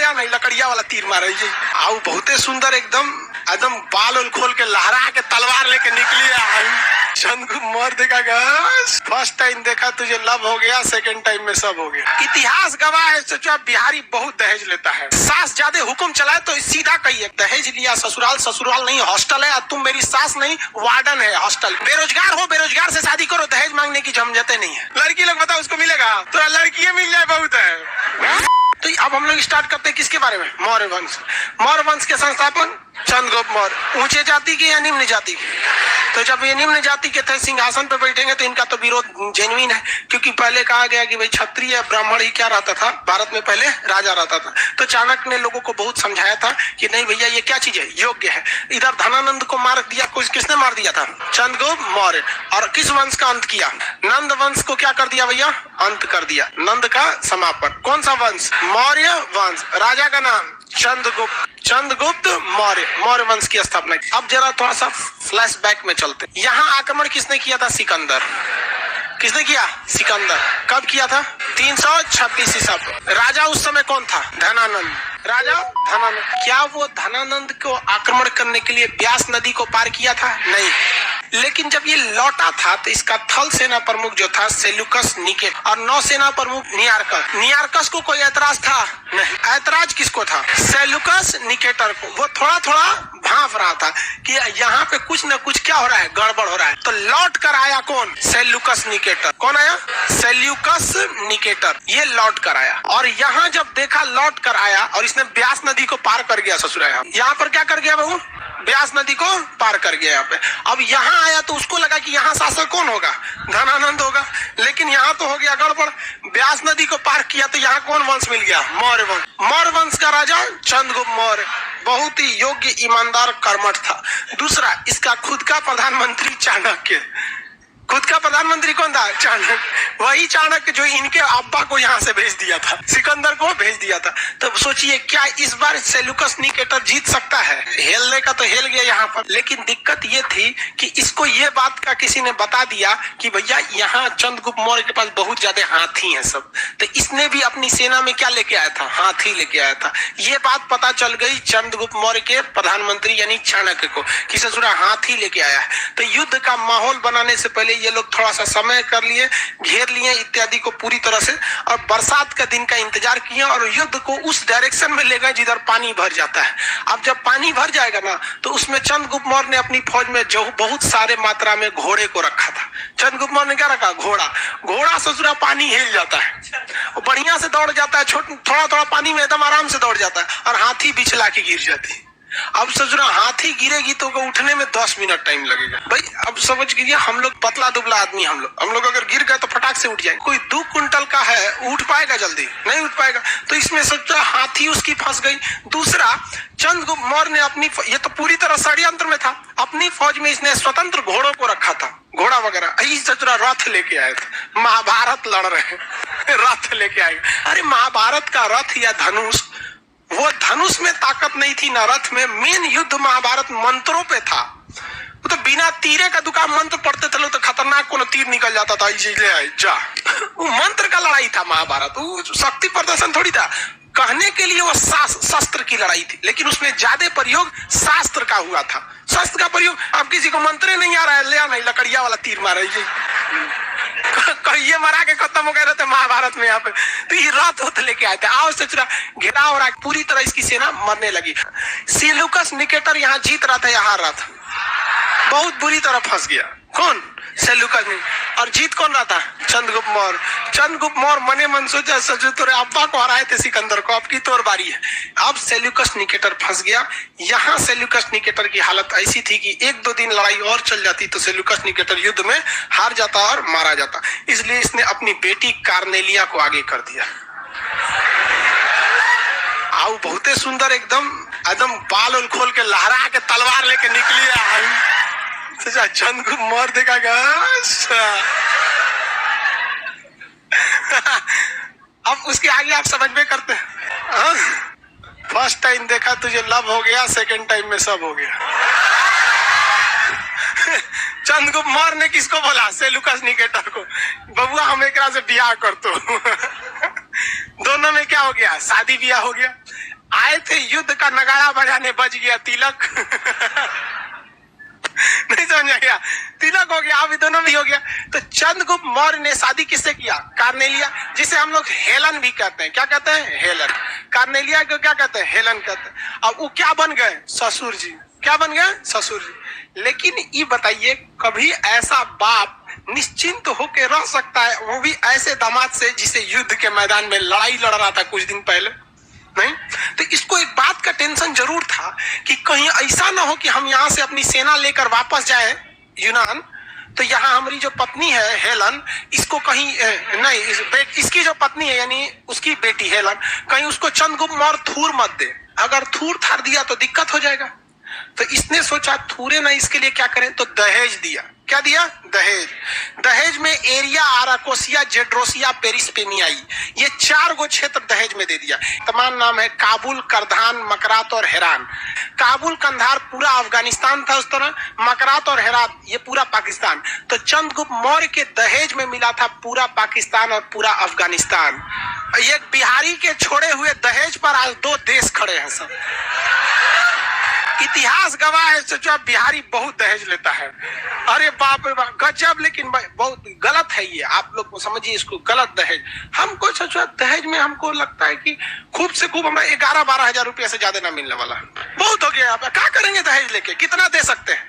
ले नहीं लकड़िया वाला तीर मारे जी। आओ बहुते सुंदर एकदम एकदम बाल उल खोल के लहरा के तलवार लेके निकली है। चंद्रगुप्त मौर्य देखा फर्स्ट टाइम देखा तुझे लव हो गया, सेकंड टाइम में सब हो गया। इतिहास गवाह है, सोचा बिहारी बहुत दहेज लेता है। सास ज्यादा हुक्म चलाए तो सीधा कहिए दहेज लिया, ससुराल ससुराल नहीं हॉस्टल है, तुम मेरी सास नहीं वार्डन है हॉस्टल। बेरोजगार हो, बेरोजगार से शादी करो, दहेज मांगने की झंझटें नहीं है। लड़की लोग बताओ उसको मिलेगा तो लड़की मिल जाए बहुत है। तो अब हम लोग स्टार्ट करते हैं किसके बारे में? मौर्य वंश। मौर्य वंश के संस्थापक चंद्रगुप्त मौर्य। ऊंचे जाति के या निम्न जाति के? तो जब ये निम्न जाति के थे सिंहासन पे बैठेंगे तो इनका तो विरोध जेन्युइन है, क्योंकि पहले कहा गया कि भाई क्षत्रिय ब्राह्मण ही क्या रहता था भारत में, पहले राजा रहता था। तो चाणक्य ने लोगों को बहुत समझाया था कि नहीं भैया ये क्या चीज है, योग्य है। इधर धनानंद को मार दिया, किसने मार दिया था? चंद्रगुप्त मौर्य। और किस वंश का अंत किया? नंद वंश को क्या कर दिया भैया? अंत कर दिया, नंद का समापन। कौन सा वंश? मौर्य वंश। राजा का नाम चंद्रगुप्त, चंद्रगुप्त मौर्य। मौर्य वंश की स्थापना। अब जरा थोड़ा सा फ्लैशबैक में चलते। यहाँ आक्रमण किसने किया था? सिकंदर। किसने किया? सिकंदर। कब किया था? 326 ईसा पूर्व। राजा उस समय कौन था? धनानंद। राजा धनानंद। क्या वो धनानंद को आक्रमण करने के लिए ब्यास नदी को पार किया था? नहीं। लेकिन जब ये लौटा था तो इसका थल सेना प्रमुख जो था सेल्यूकस निकेटर और नौसेना प्रमुख नियारकस। नियारकस को कोई ऐतराज था? नहीं। ऐतराज किसको था? सेल्यूकस निकेटर को। वो थोड़ा थोड़ा भांप रहा था कि यहाँ पे कुछ न कुछ क्या हो रहा है, गड़बड़ हो रहा है। तो लौट कर आया कौन? Seleucus Nicator. कौन आया? Seleucus Nicator. ये लौट कर आया और यहाँ जब देखा लौट कर आया और इसने ब्यास नदी को पार कर गया ससुरा। यहाँ पर क्या कर गया बहू? ब्यास नदी को पार कर गया। यहाँ पे अब यहाँ आया तो उसको लगा कि यहाँ शासक कौन होगा? धनानंद होगा। लेकिन यहाँ तो हो गया गड़बड़। ब्यास नदी को पार किया तो यहाँ कौन वंश मिल गया? मौर्य वंश। मौर्य वंश का राजा चंद्रगुप्त मौर्य बहुत ही योग्य, ईमानदार, कर्मठ था। दूसरा, इसका खुद का प्रधानमंत्री चाणक्य। खुद का प्रधानमंत्री कौन था? चाणक्य। वही चाणक्य जो इनके अब्बा को यहाँ से भेज दिया था, सिकंदर को भेज दिया था। तो सोचिए क्या इस बार सेल्यूकस निकेटर जीत सकता है? हेलने का तो हेल गया यहाँ पर। लेकिन दिक्कत ये थी कि इसको ये बात का किसी ने बता दिया कि भैया यहाँ चंद्रगुप्त मौर्य के पास बहुत ज्यादा हाथी हैं सब। तो इसने भी अपनी सेना में क्या लेके आया था? हाथी लेके आया था। ये बात पता चल गई चंद्रगुप्त मौर्य के प्रधानमंत्री यानी चाणक्य को कि ससुरा हाथी लेके आया है। तो युद्ध का माहौल बनाने से पहले ये लोग थोड़ा सा समय कर लिए, घेर लिए इत्यादि को पूरी तरह से, और बरसात का दिन का इंतजार किया और युद्ध को उस डायरेक्शन में ले गए जिधर पानी भर जाता है। अब जब पानी भर जाएगा ना तो उसमें चंद्रगुप्त मौर्य ने अपनी फौज में जो बहुत सारे मात्रा में घोड़े को रखा था। चंद्रगुप्त मौर्य ने क्या रखा? घोड़ा। घोड़ा ससुरा पानी हिल जाता है, बढ़िया से दौड़ जाता है, थोड़ा थोड़ा पानी में एकदम आराम से दौड़ जाता है, और हाथी बिछला के गिर जाती है। अब ससुरा हाथी गिरेगी तो उठने में 10 मिनट टाइम लगेगा। भाई अब समझ लीजिए हम लोग पतला दुबला आदमी, हम लोग अगर गिर गए तो फटाक से उठ जाएंगे। कोई 2 कुंटल का है, उठ पाएगा? जल्दी नहीं उठ पाएगा। तो इसमें सोचा हाथी उसकी फंस गई। दूसरा, चंद्रगुप्त मौर्य ने अपनी, ये तो पूरी तरह षड्यंत्र में था, अपनी फौज में इसने स्वतंत्र घोड़ों को रखा था, घोड़ा वगैरह। ससुरा रथ लेके आए थे, महाभारत लड़ रहे रथ लेके आए। अरे महाभारत का रथ या धनुष, वो धनुष में ताकत नहीं थी ना रथ में। मेन युद्ध महाभारत मंत्रों पे था। वो तो बिना तीरे का दुकान मंत्र पढ़ते थे लोग तो खतरनाक कोनो तीर निकल जाता था, ले आए जा। वो मंत्र का लड़ाई था महाभारत, वो शक्ति प्रदर्शन थोड़ी था। कहने के लिए वो शस्त्र की लड़ाई थी, लेकिन उसमें ज्यादा प्रयोग शास्त्र का हुआ था। शस्त्र का प्रयोग, अब किसी को मंत्र नहीं आ रहा है, ले आ नहीं लकड़िया वाला तीर मारे ये मरा के खत्म हो गए रहते महाभारत में यहाँ पे। तो ये रथ लेके आए थे। आओ सचरा घेरा हो रहा, पूरी तरह इसकी सेना मरने लगी। सेल्यूकस निकेटर यहाँ जीत रहा था, यहाँ रथ बहुत बुरी तरह फंस गया। कौन? सेल्यूकस ने। और जीत कौन रहा था? चंद्रगुप्त मौर्य। चंद्रगुप्त मौर्य मने मन सोचा सचो तोरे अब्बा को हराए थे सिकंदर को, अब की तोर बारी है। अब सेल्यूकस निकेटर फंस गया। यहाँ सेल्यूकस निकेटर की हालत ऐसी थी कि 1-2 दिन लड़ाई और चल जाती तो सेल्यूकस निकेटर युद्ध में हार जाता और मारा जाता। इसलिए इसने अपनी बेटी कार्नेलिया को आगे कर दिया। आओ बहुते सुंदर एकदम बाल उल खोल के लहरा के तलवार लेके निकली है। चंद्रगुप्त मौर्य देखा अब उसके आगे आप समझ में करते हैं। फर्स्ट टाइम देखा तुझे लव हो गया, सेकंड टाइम में सब हो गया। चंद्रगुप्त मौर्य ने किसको बोला? सेल्यूकस निकेटर को, बबुआ हम एकरा से ब्याह कर तो। दोनों में क्या हो गया? शादी ब्याह हो गया। आए थे युद्ध का नगाड़ा बजाने, बज गया तिलक। नहीं समझ आ गया, तिलक हो गया, अभी दोनों में हो गया। तो चंद्रगुप्त मौर्य ने शादी किससे किया? कार्नेलिया, जिसे हम लोग हेलन भी कहते हैं। क्या कहते हैं? हेलन। कार्नेलिया को क्या कहते हैं? हेलन कहते हैं। अब वो क्या बन गए? ससुर जी। क्या बन गए? ससुर जी। लेकिन ये बताइए, कभी ऐसा बाप निश्चिंत होकर रह सकता है, वो भी ऐसे दामाद से जिसे युद्ध के मैदान में लड़ाई लड़ रहा था कुछ दिन पहले? नहीं। तो इसको एक बात का टेंशन जरूर था कि कहीं ऐसा ना हो कि हम यहाँ से अपनी सेना लेकर वापस जाए यूनान, तो यहाँ हमारी जो पत्नी है हेलन, इसको कहीं नहीं, इसकी जो पत्नी है यानी उसकी बेटी हेलन, कहीं उसको चंद्रगुप्त मौर्य थूर मत दे। अगर थूर थार दिया तो दिक्कत हो जाएगा। तो इसने सोचा थूरे ना, इसके लिए क्या करें, तो दहेज दिया। क्या दिया? दहेज। दहेज में एरिया, आराकोसिया, जेड्रोसिया, पेरिस्पेनियाई, ये 4 गो क्षेत्र दहेज में दे दिया। तमाम नाम है काबुल, करधान, मकरात और हेरान। काबुल कंधार पूरा अफगानिस्तान था उस तरह, मकरात और हेरात ये पूरा पाकिस्तान। तो चंद्रगुप्त मौर्य के दहेज में मिला था पूरा पाकिस्तान और पूरा अफगानिस्तान। एक बिहारी के छोड़े हुए दहेज पर आज 2 देश खड़े हैं सब। इतिहास गवाह है, सोचो बिहारी बहुत दहेज लेता है। अरे बाप रे बाप, गजब। लेकिन बहुत गलत है ये, आप लोग को समझिए इसको, गलत दहेज। हमको सोचो दहेज में हमको लगता है कि खूब से खूब हमें 11-12 हजार रुपया से ज्यादा ना मिलने वाला, बहुत हो गया। आप क्या करेंगे दहेज लेके? कितना दे सकते हैं?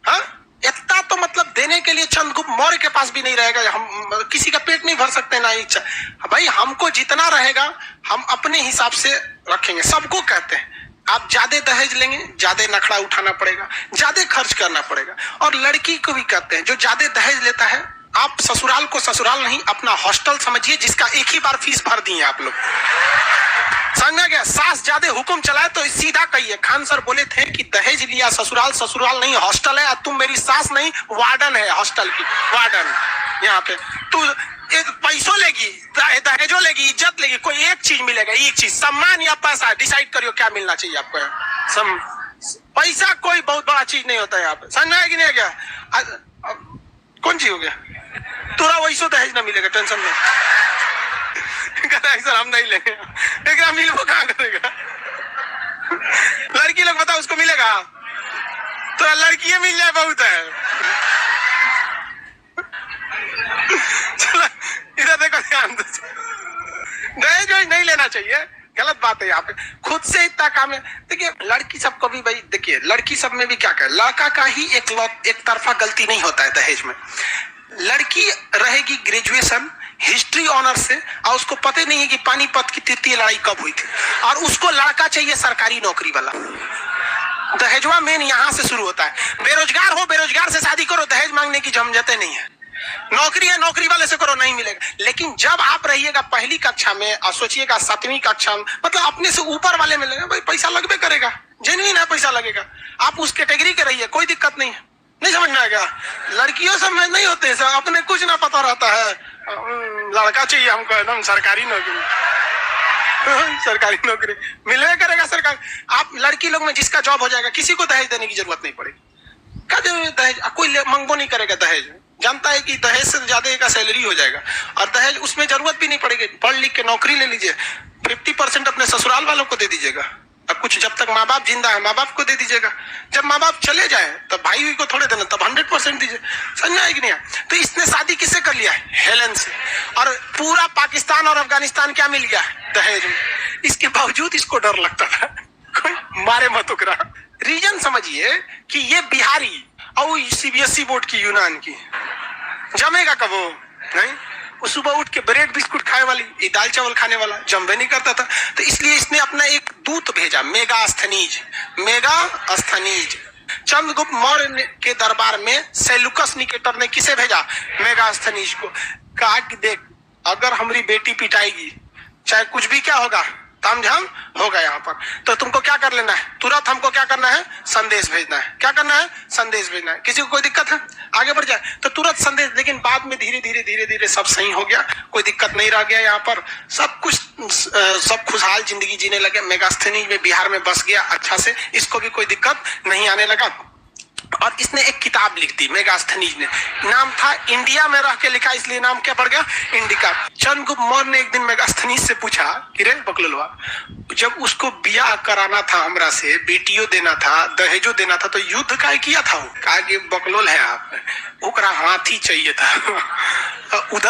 हाँ, इतना तो मतलब देने के लिए चंद्रगुप्त मौर्य के पास भी नहीं रहेगा। हम किसी का पेट नहीं भर सकते ना इच्छा। भाई हमको जितना रहेगा हम अपने हिसाब से रखेंगे। सबको कहते हैं आप ज्यादा दहेज लेंगे, ज्यादा नखड़ा उठाना पड़ेगा, ज्यादा खर्च करना पड़ेगा। और लड़की को भी कहते हैं जो ज्यादा दहेज लेता है, आप ससुराल को ससुराल नहीं अपना हॉस्टल समझिए, जिसका एक ही बार फीस भर दिए आप लोग। समझ गया? सास ज्यादा हुक्म चलाए तो सीधा कहिए, खान सर बोले थे कि दहेज लिया ससुराल, ससुराल नहीं हॉस्टल है, तुम मेरी सास नहीं वार्डन है, हॉस्टल की वार्डन। यहाँ पे तू एक पैसों लेगी, दहेजों लेगी, इज्जत लेगी, कोई एक चीज मिलेगा, एक चीज, सम्मान या पैसा, डिसाइड करियो क्या मिलना चाहिए आपको। पैसा कोई बहुत बड़ा चीज नहीं होता है यहाँ पे, समझ में कि नहीं गया? कौन चीज हो गया? तोरा वैसो दहेज ना मिलेगा, टेंशन नहीं। सर हम नहीं लेंगे, लेकिन मिल वो कहाँ करेगा? लड़की लोग बताओ उसको मिलेगा? तो लड़की मिल जाए बहुत है। चलो इधर देखो, ध्यान दो। दहेज नहीं लेना चाहिए, गलत बात है यहाँ पे। खुद से इतना काम है। देखिए लड़की सब को भी भाई, देखिए लड़की सब में भी क्या कहे, लड़का का ही एक तरफा गलती नहीं होता है दहेज में। लड़की रहेगी ग्रेजुएशन हिस्ट्री ऑनर से, और उसको पता नहीं है कि पानीपत की तृतीय लड़ाई कब हुई थी, और उसको लड़का चाहिए सरकारी नौकरी वाला। दहेजवा मेन यहाँ से शुरू होता है। बेरोजगार हो, बेरोजगार से शादी करो, दहेज मांगने की झंझटें नहीं है। नौकरी है, नौकरी वाले से करो, नहीं मिलेगा। लेकिन जब आप रहिएगा पहली कक्षा में और सोचिएगा 7वीं कक्षा में, मतलब अपने से ऊपर वाले मिलेगा, भाई पैसा लगभग करेगा, जेन्युइन है, पैसा लगेगा। आप उस कैटेगरी के रहिए, कोई दिक्कत नहीं है। नहीं समझ में आएगा? लड़कियों सब में नहीं होते सब, अपने कुछ ना पता रहता है, लड़का चाहिए हमको एकदम सरकारी नौकरी। सरकारी नौकरी मिलने करेगा सरकार। आप लड़की लोग में जिसका जॉब हो जाएगा, किसी को दहेज देने की जरूरत नहीं पड़ेगी। क्या दहेज? कोई मंगो नहीं करेगा दहेज, जानता है कि दहेज से ज्यादा का सैलरी हो जाएगा, और दहेज उसमें जरूरत भी नहीं पड़ेगी। पढ़ लिख के नौकरी ले लीजिए, 50% अपने ससुराल वालों को दे दीजिएगा, और कुछ जब तक माँ बाप जिंदा है माँ बाप को दे दीजिएगा। जब माँ बाप चले जाए तब भाई हुई को थोड़े देना, तब 100% दीजिए। समझ आएगी नहीं? तो इसने शादी किससे कर लिया है? हेलन से। और पूरा पाकिस्तान और अफगानिस्तान क्या मिल गया? दहेज में। इसके बावजूद इसको डर लगता था, कोई मारे मत उकरा। रीजन समझिए कि ये बिहारी और सीबीएसई बोर्ड की यूनान की जमेगा कब? वो नहीं, वो सुबह उठ के ब्रेड बिस्कुट खाए वाली, ये दाल चावल खाने वाला जम्बे नहीं करता था। तो इसलिए इसने अपना एक दूत भेजा, मेगास्थनीज। मेगास्थनीज चंद्रगुप्त मौर्य के दरबार में सेल्यूकस निकेटर ने किसे भेजा? मेगास्थनीज को। कहा कि देख, अगर हमारी बेटी पिटाएगी, चाहे कुछ भी क्या होगा, तामझाम होगा यहाँ पर, तो तुमको क्या कर लेना है? तुरंत हमको क्या करना है? संदेश भेजना है। क्या करना है? संदेश भेजना है। किसी को कोई दिक्कत है आगे बढ़ जाए तो तुरंत संदेश। लेकिन बाद में धीरे धीरे सब सही हो गया, कोई दिक्कत नहीं रह गया यहाँ पर, सब कुछ सब खुशहाल जिंदगी जीने लगे। मेगास्थनीज में बिहार में बस गया अच्छा से, इसको भी कोई दिक्कत नहीं आने लगा। और इसने एक किताब लिख दी मेगास्थनीज ने, नाम था इंडिया में रह के लिखा, इसलिए नाम क्या पड़ गया, इंडिका। चंद्रगुप्त मौर्य ने एक दिन मेगास्थनीज से पूछा कि रे बकलोलवा, जब उसको ब्याह कराना था हमरा से, बेटियों देना था, दहेजो देना था, तो युद्ध का किया था वो? कहा कि बकलोल है आप, ओकरा हाथी चाहिए था। उधर